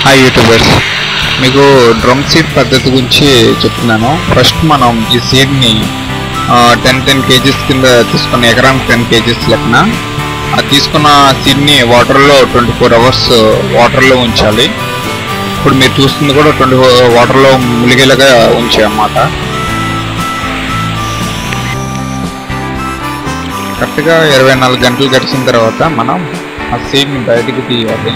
Hi YouTubers, మీకు drum seed పద్ధతి గురించి చెప్తున్నాను. ఫస్ట్ మనం ఈ సీడ్ని 10 kgs కింద తీసుకున్న ఎకరానికి 10 kgs లెక్కన అది తీసుకున్న సీడ్ని వాటర్లో 24 hours వాటర్లో ఉంచాలి. ఇప్పుడు మీరు చూస్తుంది కూడా 24 వాటర్లో ములిగేలాగా ఉంచాయన్నమాట. కరెక్ట్గా 24 గంటలు గడిచిన తర్వాత మనం ఆ సీడ్ని బయటికి తీయాలి.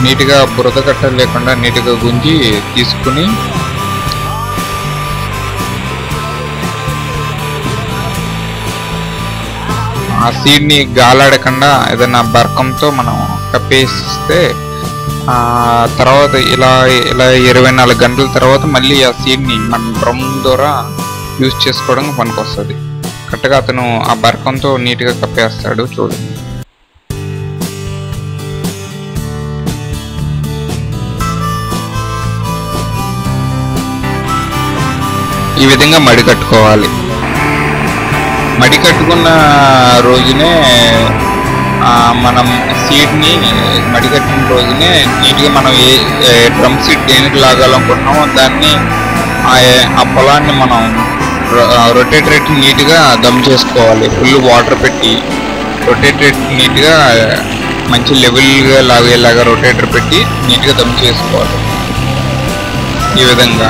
నీట్గా బురద కట్ట లేకుండా నీట్గా గుంజి తీసుకుని ఆ సీడ్ని గాలాడకుండా ఏదైనా బర్కంతో మనం కప్పేస్తే తర్వాత ఇలా 24 గంటల తర్వాత మళ్ళీ ఆ సీడ్ని మన డ్రమ్ ద్వారా యూజ్ చేసుకోవడానికి పనికి వస్తుంది. కరెక్ట్గా అతను ఆ బర్కంతో నీట్గా కప్పేస్తాడు. చూడండి, ఈ విధంగా మడి కట్టుకోవాలి. మడి కట్టుకున్న రోజునే మనం సీడ్ని మడి కట్టిన రోజునే నీట్గా మనం ఏ డ్రమ్ సీడ్ దేనికి లాగాలనుకుంటున్నామో దాన్ని ఆ పొలాన్ని మనం రొటేట్ నీట్గా దమ్ చేసుకోవాలి. ఫుల్ వాటర్ పెట్టి రొటేట్ నీట్గా మంచి లెవెల్గా లాగేలాగా రొటేటర్ పెట్టి నీట్గా దమ్ చేసుకోవాలి. ఈ విధంగా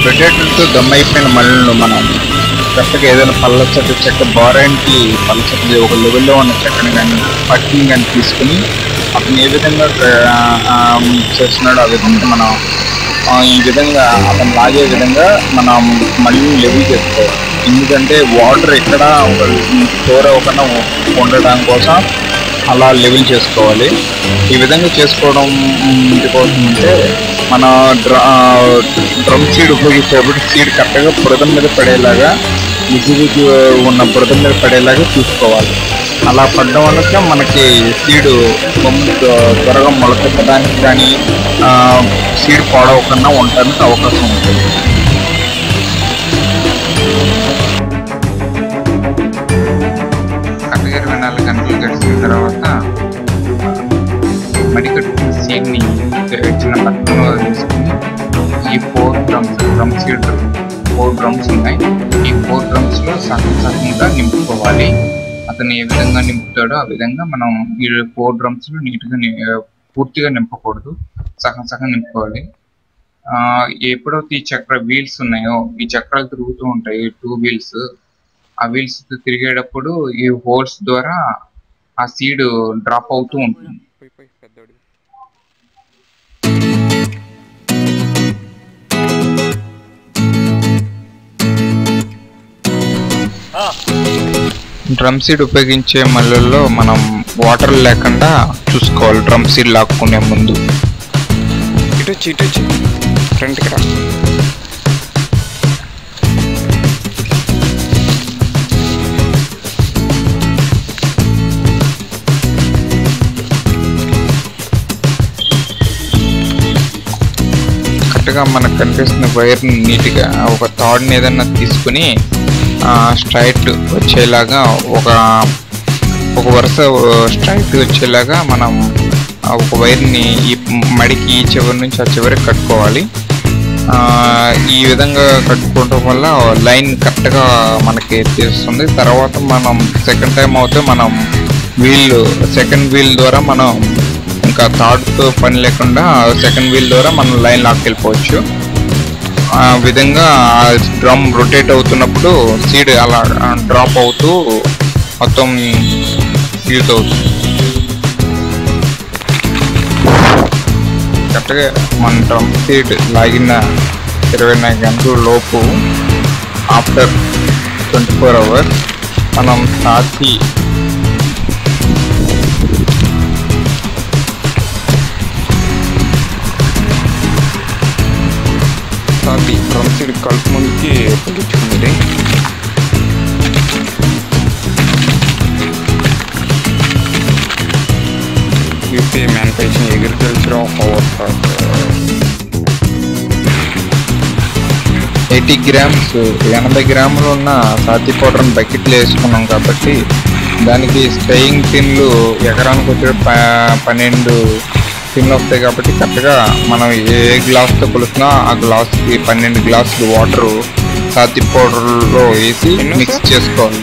రొటేటర్తో దమ్ అయిపోయిన మళ్ళీ మనం కరెక్ట్గా ఏదైనా పల్లచటి చెక్క బారానికి పల్లచటి ఒక లెవెల్లో ఉన్న చెక్కని కానీ పట్టిని కానీ తీసుకుని అతను ఏ విధంగా చేస్తున్నాడో ఆ విధంగా మనం ఈ విధంగా అతను లాగే విధంగా మనం మళ్ళీ లెవెల్ చేసుకోవాలి. ఎందుకంటే వాటర్ ఎక్కడ స్టోర్ అవ్వకుండా ఉండడం కోసం అలా లెవెల్ చేసుకోవాలి. ఈ విధంగా చేసుకోవడం కోసం అంటే మన డ్రమ్ సీడ్ ఉపయోగించేటప్పుడు సీడ్ కరెక్ట్గా బురద మీద పడేలాగా ఈజీగా ఉన్న బురద మీద పడేలాగా చూసుకోవాలి. అలా పడడం వల్ల మనకి సీడు త్వరగా మొలకెత్తడానికి కానీ సీడ్ పాడవకుండా ఉండడానికి అవకాశం ఉంటుంది. కరెక్ట్గా 24 గంటలు గడిచిన తర్వాత మడి కట్టుకున్న సీడ్ని చిన్న పక్కన తీసుకుని ఈ 4 డ్రమ్ సీడ్ 4 డ్రమ్స్ ఉన్నాయి. ఈ 4 డ్రమ్స్లో సగంగా నింపుకోవాలి. అతను ఏ విధంగా నింపుతాడో ఆ విధంగా మనం ఈ 4 డ్రమ్స్లో నీట్గా పూర్తిగా నింపకూడదు, సగం నింపుకోవాలి. ఎప్పుడైతే ఈ చక్ర వీల్స్ ఉన్నాయో ఈ చక్రాలు తిరుగుతూ ఉంటాయి, 2 వీల్స్. ఆ వీల్స్ తిరిగేటప్పుడు ఈ హోల్స్ ద్వారా ఆ సీడ్ డ్రాప్ అవుతూ ఉంటుంది. డ్రమ్ సీడ్ ఉపయోగించే మళ్ళల్లో మనం వాటర్ లేకుండా చూసుకోవాలి. డ్రమ్ సీడ్ లాక్కునే ముందు ఇటు ఫ్రంట్కి రా. కరెక్ట్గా మనకు కనిపిస్తున్న వైర్ని నీట్గా ఒక తాడుని ఏదన్నా తీసుకుని స్ట్రైట్ వచ్చేలాగా ఒక వరుస స్ట్రైట్ వచ్చేలాగా మనం ఒక వైర్ని ఈ మడికి ఈ చివరి నుంచి ఆ చివరికి కట్టుకోవాలి. ఈ విధంగా కట్టుకోవడం వల్ల లైన్ కరెక్ట్గా మనకి తెలుస్తుంది. తర్వాత మనం సెకండ్ టైం అవుతే మనం సెకండ్ వీల్ ద్వారా మనం ఇంకా థర్డ్తో పని లేకుండా సెకండ్ వీల్ ద్వారా మనం లైన్ లాక్కెళ్ళిపోవచ్చు. ఆ విధంగా డ్రమ్ రొటేట్ అవుతున్నప్పుడు సీడ్ అలా డ్రాప్ అవుతూ మొత్తం యూజ్ అవుతుంది. కరెక్ట్గా మన డ్రమ్ సీడ్ లాగిన 24 గంటల లోపు ఆఫ్టర్ 24 hours మనం సాచి డ్రమ్ సీడ్ కలుపు ముందుకి పొగించుకుంది. UPI manufacturing agriculture of our 80 grams 80 గ్రాములు ఉన్న సాతి పౌడర్ని బకెట్లో వేసుకున్నాం కాబట్టి దానికి స్ప్రేయింగ్ టిన్లు ఎకరానికి వచ్చే 12 టిన్లు వస్తాయి కాబట్టి కరెక్ట్గా మనం ఏ గ్లాస్తో కొలుస్తున్నా ఆ గ్లాస్కి 12 గ్లాసులు వాటరు సాతి పౌడర్లో వేసి మిక్స్ చేసుకోవాలి.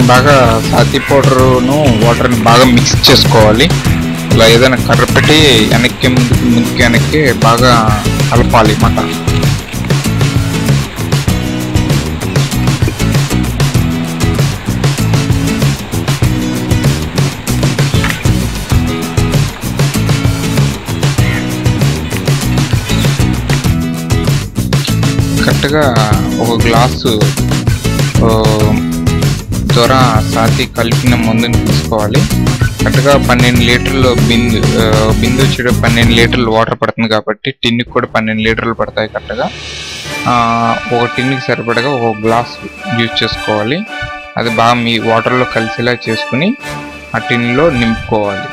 బాగా సాతి పౌడర్ను వాటర్ని బాగా మిక్స్ చేసుకోవాలి. ఇలా ఏదైనా కర్ర పెట్టి వెనక్కి ముందుకి వెనక్కి బాగా కలపాలి అన్నమాట. కరెక్ట్గా ఒక గ్లాసు దొర సాతి కలిపిన మందుని తీసుకోవాలి. కరెక్ట్గా 12 లీటర్లు బిందు వచ్చే 12 లీటర్లు వాటర్ పడుతుంది కాబట్టి టిన్కి కూడా 12 లీటర్లు పడతాయి. కరెక్ట్గా ఒక టిన్కి సరిపడగా ఒక గ్లాస్ యూజ్ చేసుకోవాలి. అది బాగా మీ వాటర్లో కలిసేలా చేసుకుని ఆ టిన్లో నింపుకోవాలి.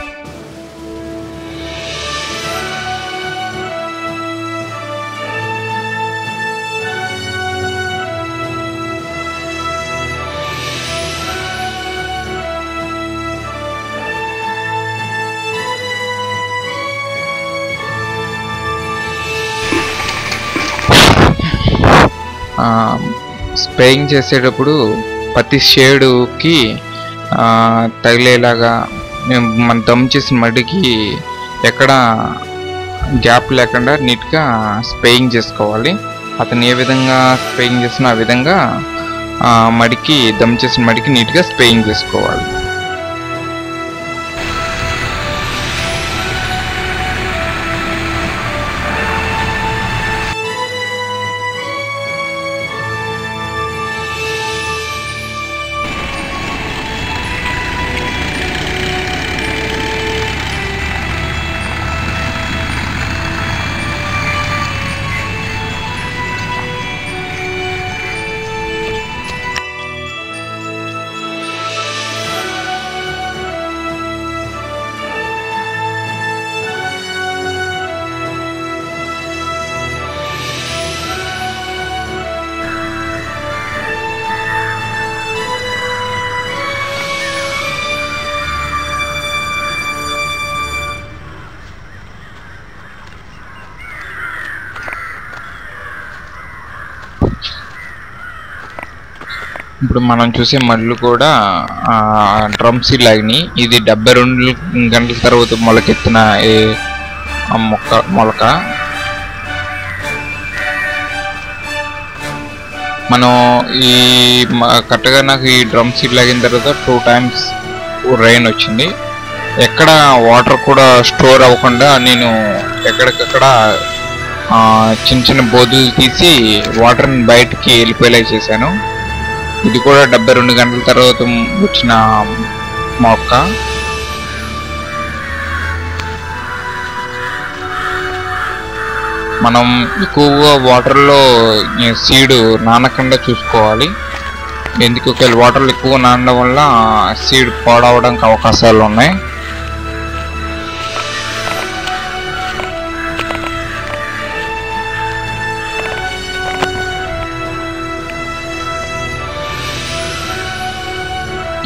స్ప్రేయింగ్ చేసేటప్పుడు ప్రతి షేడుకి తగిలేలాగా మనం దమ్ చేసిన మడికి ఎక్కడ గ్యాప్ లేకుండా నీట్గా స్ప్రేయింగ్ చేసుకోవాలి. అతను ఏ విధంగా స్ప్రేయింగ్ చేసినా ఆ విధంగా మడికి దమ్ చేసిన మడికి నీట్గా స్ప్రేయింగ్ చేసుకోవాలి. ఇప్పుడు మనం చూసే మళ్ళు కూడా డ్రమ్ సీడ్ లాగినాయి. ఇది 72 గంటల తర్వాత మొలకెత్తిన మొలక. మనం ఈ కరెక్ట్గా నాకు ఈ డ్రమ్ సీడ్ లాగిన తర్వాత 2 times రైన్ వచ్చింది. ఎక్కడ వాటర్ కూడా స్టోర్ అవ్వకుండా నేను ఎక్కడికక్కడ చిన్న చిన్న బోధులు తీసి వాటర్ని బయటికి వెళ్ళిపోయేలా చేశాను. ఇది కూడా 72 గంటల తర్వాత వచ్చిన మొక్క. మనం ఎక్కువగా వాటర్లో సీడ్ నానకుండా చూసుకోవాలి. ఎందుకు ఒకవేళ వాటర్లో ఎక్కువ నానడం వల్ల సీడ్ పాడవడానికి అవకాశాలు ఉన్నాయి.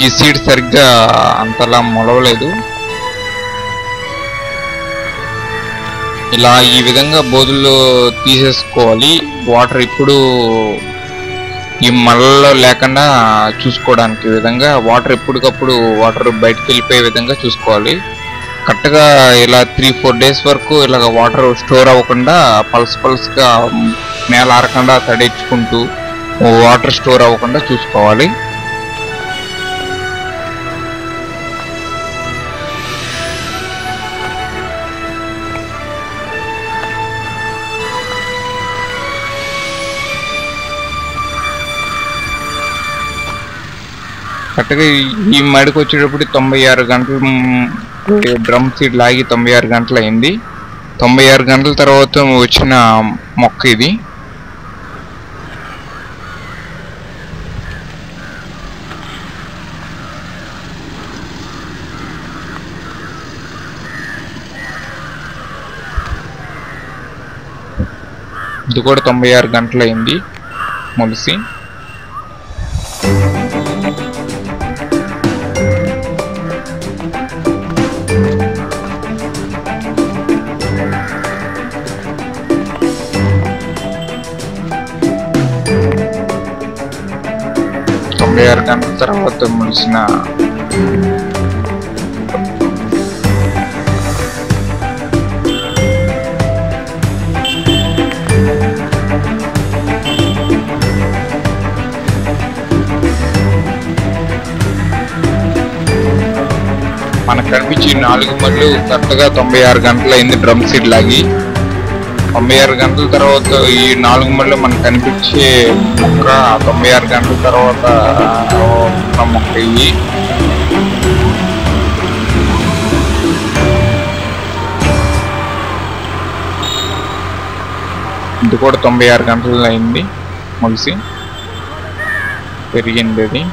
ఈ సీడ్ సరిగ్గా అంతలా మొలవలేదు. ఇలా ఈ విధంగా బోధుల్లో తీసేసుకోవాలి. వాటర్ ఇప్పుడు ఈ మళ్ళలో లేకుండా చూసుకోవడానికి విధంగా వాటర్ ఎప్పటికప్పుడు వాటర్ బయటకు వెళ్ళిపోయే విధంగా చూసుకోవాలి. కరెక్ట్గా ఇలా 3-4 days వరకు ఇలాగ వాటర్ స్టోర్ అవ్వకుండా పల్స్గా నేల ఆరకుండా తడెచ్చుకుంటూ వాటర్ స్టోర్ అవ్వకుండా చూసుకోవాలి. కరెక్ట్గా ఈ మడికి వచ్చేటప్పుడు 96 గంటలు డ్రమ్ సీడ్ లాగి 96 గంటలు అయింది. 96 గంటల తర్వాత వచ్చిన మొక్క ఇది. ఇది కూడా 96 గంటలు అయింది మొలిసి. గంటల తర్వాత మొలిసిన మనకు కనిపించి 4 మళ్ళు కరెక్ట్గా 96 గంటలు అయింది డ్రమ్ సీడ్ లాగి. 96 గంటల తర్వాత ఈ 4 మళ్ళు మనకు కనిపించే మొక్క 96 గంటల తర్వాత మొక్క ఇవి. ఇది కూడా 96 గంటలు అయింది మొలిసి పెరిగింది అది.